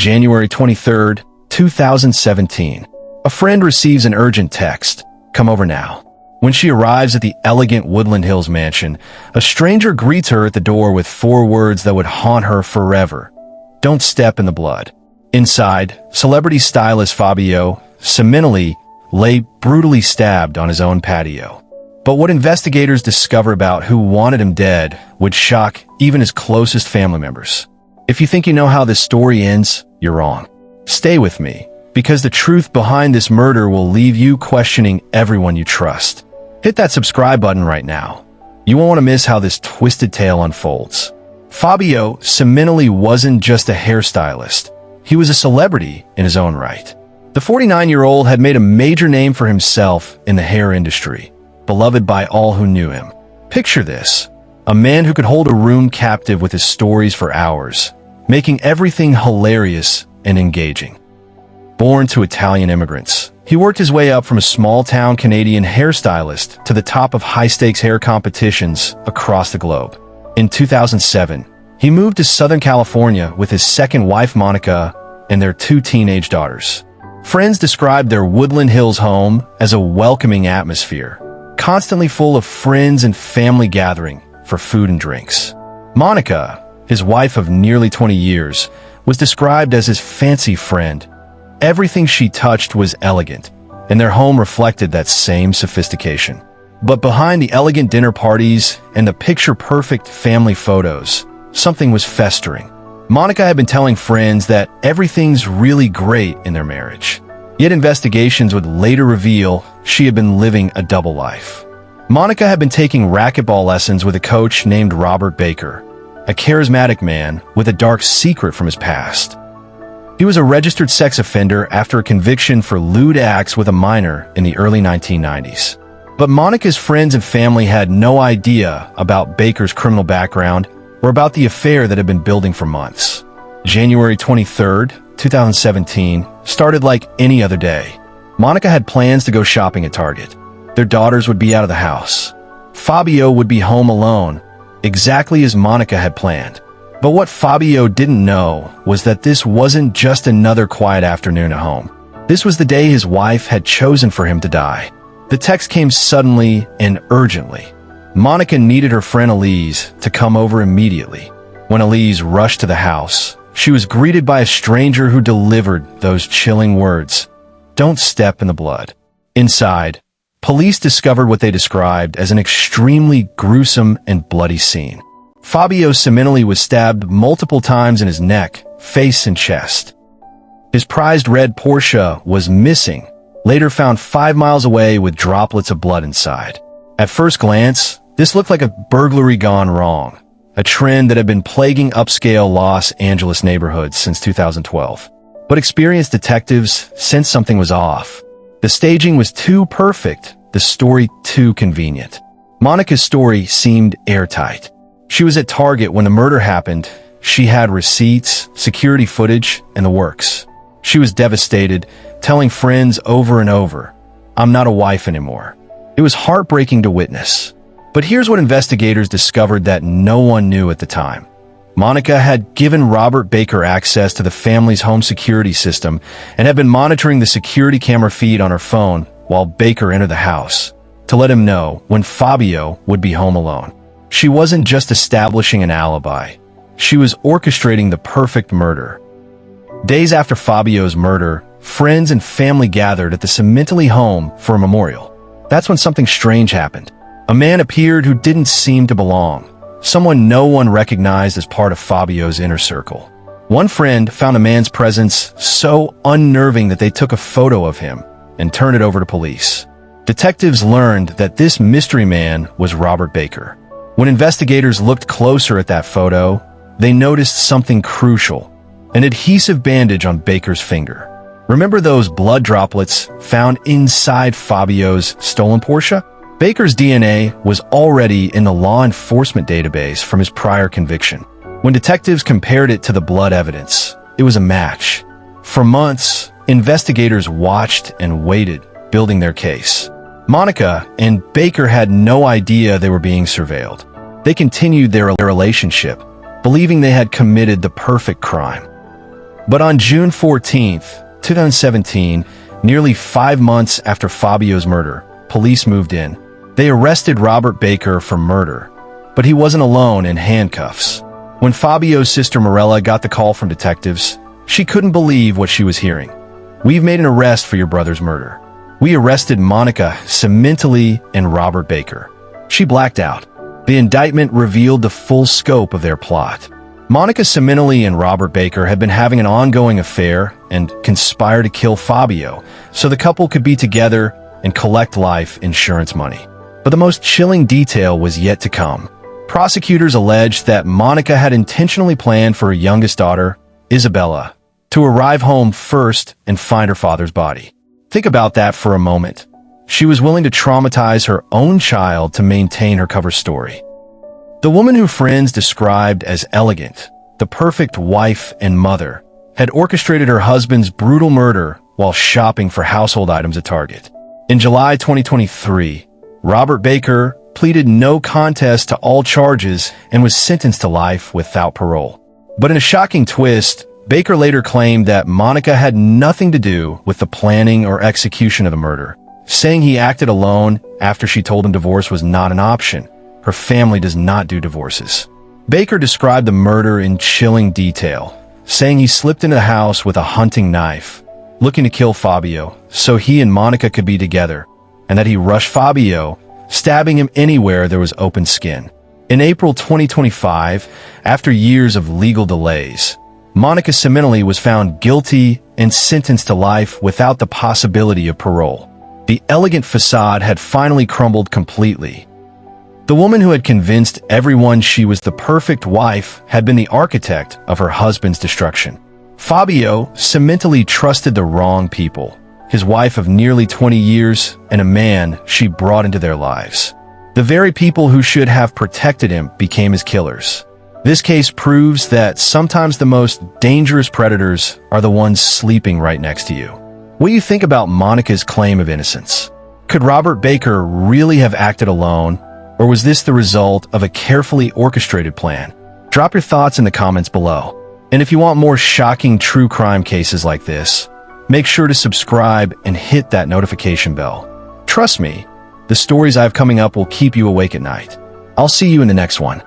January 23rd, 2017. A friend receives an urgent text. Come over now. When she arrives at the elegant Woodland Hills mansion, a stranger greets her at the door with 4 words that would haunt her forever. Don't step in the blood. Inside, celebrity stylist Fabio Sementilli lay brutally stabbed on his own patio. But what investigators discover about who wanted him dead would shock even his closest family members. If you think you know how this story ends, you're wrong. Stay with me, because the truth behind this murder will leave you questioning everyone you trust. Hit that subscribe button right now. You won't want to miss how this twisted tale unfolds. Fabio Sementilli wasn't just a hairstylist. He was a celebrity in his own right. The 49-year-old had made a major name for himself in the hair industry, beloved by all who knew him. Picture this: a man who could hold a room captive with his stories for hours, making everything hilarious and engaging. Born to Italian immigrants, he worked his way up from a small-town Canadian hairstylist to the top of high-stakes hair competitions across the globe. In 2007, he moved to Southern California with his second wife Monica and their 2 teenage daughters. Friends described their Woodland Hills home as a welcoming atmosphere, constantly full of friends and family gathering for food and drinks. Monica, his wife of nearly 20 years, was described as his fancy friend. Everything she touched was elegant, and their home reflected that same sophistication. But behind the elegant dinner parties and the picture-perfect family photos, something was festering. Monica had been telling friends that everything's really great in their marriage. Yet investigations would later reveal she had been living a double life. Monica had been taking racquetball lessons with a coach named Robert Baker, a charismatic man with a dark secret from his past. He was a registered sex offender after a conviction for lewd acts with a minor in the early 1990s. But Monica's friends and family had no idea about Baker's criminal background or about the affair that had been building for months. January 23rd, 2017, started like any other day. Monica had plans to go shopping at Target. Their daughters would be out of the house. Fabio would be home alone, exactly as Monica had planned. But what Fabio didn't know was that this wasn't just another quiet afternoon at home. This was the day his wife had chosen for him to die. The text came suddenly and urgently. Monica needed her friend Elise to come over immediately. When Elise rushed to the house, she was greeted by a stranger who delivered those chilling words: "Don't step in the blood." Inside, police discovered what they described as an extremely gruesome and bloody scene. Fabio Sementilli was stabbed multiple times in his neck, face, and chest. His prized red Porsche was missing, later found 5 miles away with droplets of blood inside. At first glance, this looked like a burglary gone wrong, a trend that had been plaguing upscale Los Angeles neighborhoods since 2012. But experienced detectives sensed something was off. The staging was too perfect, the story too convenient. Monica's story seemed airtight. She was at Target when the murder happened. She had receipts, security footage, and the works. She was devastated, telling friends over and over, "I'm not a wife anymore." It was heartbreaking to witness. But here's what investigators discovered that no one knew at the time. Monica had given Robert Baker access to the family's home security system and had been monitoring the security camera feed on her phone while Baker entered the house to let him know when Fabio would be home alone. She wasn't just establishing an alibi. She was orchestrating the perfect murder. Days after Fabio's murder, friends and family gathered at the Sementilli home for a memorial. That's when something strange happened. A man appeared who didn't seem to belong, someone no one recognized as part of Fabio's inner circle. One friend found a man's presence so unnerving that they took a photo of him and turned it over to police. Detectives learned that this mystery man was Robert Baker. When investigators looked closer at that photo, they noticed something crucial: an adhesive bandage on Baker's finger. Remember those blood droplets found inside Fabio's stolen Porsche? Baker's DNA was already in the law enforcement database from his prior conviction. When detectives compared it to the blood evidence, it was a match. For months, investigators watched and waited, building their case. Monica and Baker had no idea they were being surveilled. They continued their relationship, believing they had committed the perfect crime. But on June 14, 2017, nearly 5 months after Fabio's murder, police moved in. They arrested Robert Baker for murder, but he wasn't alone in handcuffs. When Fabio's sister Morella got the call from detectives, she couldn't believe what she was hearing. "We've made an arrest for your brother's murder. We arrested Monica Sementilli and Robert Baker." She blacked out. The indictment revealed the full scope of their plot. Monica Sementilli and Robert Baker had been having an ongoing affair and conspired to kill Fabio so the couple could be together and collect life insurance money. But the most chilling detail was yet to come. Prosecutors alleged that Monica had intentionally planned for her youngest daughter, Isabella, to arrive home first and find her father's body. Think about that for a moment. She was willing to traumatize her own child to maintain her cover story. The woman who friends described as elegant, the perfect wife and mother, had orchestrated her husband's brutal murder while shopping for household items at Target. In July 2023, Robert Baker pleaded no contest to all charges and was sentenced to life without parole. But in a shocking twist, Baker later claimed that Monica had nothing to do with the planning or execution of the murder, saying he acted alone after she told him divorce was not an option. Her family does not do divorces. Baker described the murder in chilling detail, saying he slipped into the house with a hunting knife, looking to kill Fabio so he and Monica could be together, and that he rushed Fabio, stabbing him anywhere there was open skin. In April 2025, after years of legal delays, Monica Sementilli was found guilty and sentenced to life without the possibility of parole. The elegant facade had finally crumbled completely. The woman who had convinced everyone she was the perfect wife had been the architect of her husband's destruction. Fabio Sementilli trusted the wrong people, his wife of nearly 20 years and a man she brought into their lives. The very people who should have protected him became his killers. This case proves that sometimes the most dangerous predators are the ones sleeping right next to you. What do you think about Monica's claim of innocence? Could Robert Baker really have acted alone, or was this the result of a carefully orchestrated plan? Drop your thoughts in the comments below. And if you want more shocking true crime cases like this, make sure to subscribe and hit that notification bell. Trust me, the stories I have coming up will keep you awake at night. I'll see you in the next one.